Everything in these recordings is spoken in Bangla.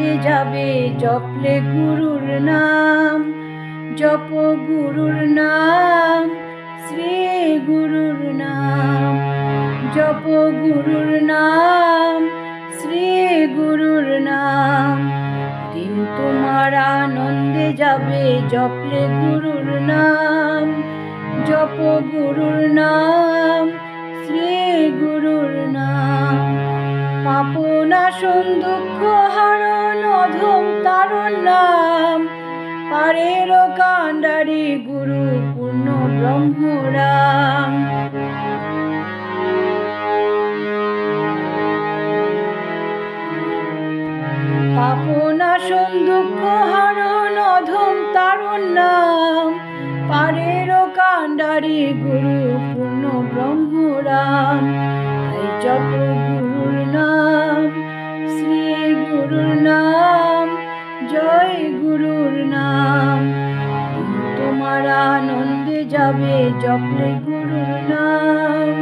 আনন্দে যাবে জপলে গুরুর নাম। জপ গুরুর নাম, শ্রী গুরুর নাম। জপ গুরুর নাম, শ্রী গুরুর নাম। দিন তোমার আনন্দে যাবে জপলে গুরুর নাম। জপ গুরুর নাম, শ্রী গুরুর নাম। পাপনাশন দুঃখ হরণ অধম তারণ নাম। পারের কাণ্ডারি গুরু পূর্ণ ব্রহ্মরাম। পাপনাশন দুঃখ হরণ অধম তারণ নাম। পারের কাণ্ডারি গুরু পূর্ণ ব্রহ্মরাম। তাই জপ গুরুর নাম, শ্রী গুরুর নাম, জয় গুরুর নাম। তোমার আনন্দে যাবে জপলে গুরুর নাম।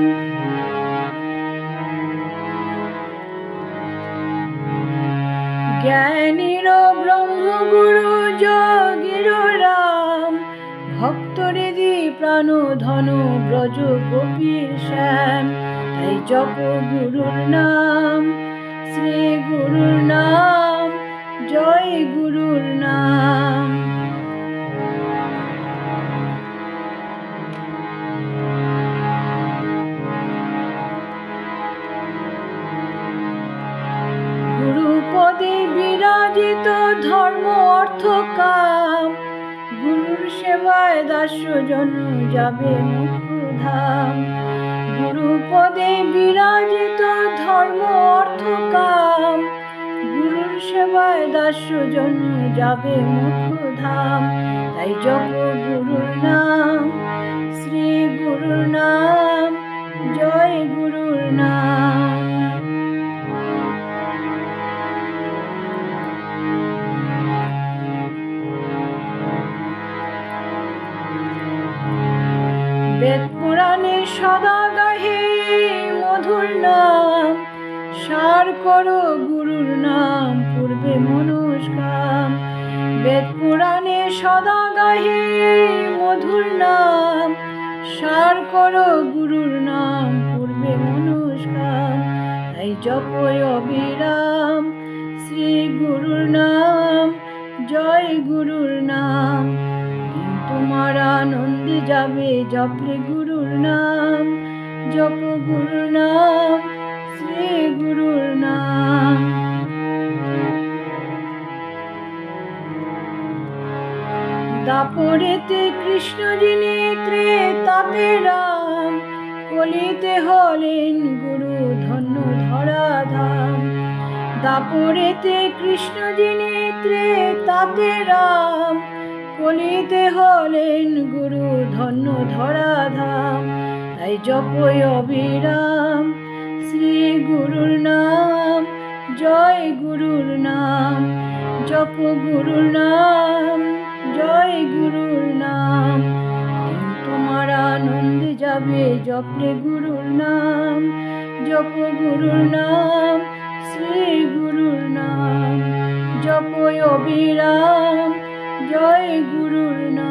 জ্ঞানীর ব্রহ্মগুরু যোগীর রাম। ভক্তরিদি প্রাণ ধন ব্রজ গোপীর শ্যাম। তাই জপ গুরুর নাম, শ্রী গুরুর নাম, জয় গুরুর নাম। গুরুপদে বিরাজিত ধর্ম অর্থ কাম। গুরুর সেবায় দাস্যজন যাবে মুকুধাম। গুরুপদে বিরাজিত ধর্ম অর্থ কাম। গুরুর সেবায় দাস্যজন যাবে মুকুধাম। তাই জপ গুরুর নাম, শ্রী গুরুর নাম, জয় গুরুর নাম। বেদ পুরাণে সদা গাহে মধুর নাম। সার করো গুরুর নাম পূর্বে মনুষ্কাম। বেদ পুরাণে সদা গাহে মধুর নাম। সার করো গুরুর নাম পূর্বে মনুষ্কাম। তাই জপ অবিরাম, শ্রী গুরুর নাম, জয় গুরুর নাম। তোমার আনন্দে যাবে জপলে গুরুর নাম। জপ গুরুর নাম, শ্রী গুরুর নাম। দাপরেতে কৃষ্ণ যিনি ত্রেতাতে রাম। কলিতে হলেন গুরু ধন্য ধরাধাম। দাপরেতে কৃষ্ণ যিনি ত্রেতাতে রাম। কলিতে হলেন গুরু ধন্য ধরাধাম। তাই জপ অবিরাম, শ্রী গুরুর নাম, জয় গুরুর নাম। জপ গুরুর নাম, জয় গুরুর নাম। তোমার আনন্দে যাবে জপলে গুরুর নাম। জপ গুরুর নাম, শ্রী গুরুর নাম। জপ অবিরাম, জয় গুরুর নাম।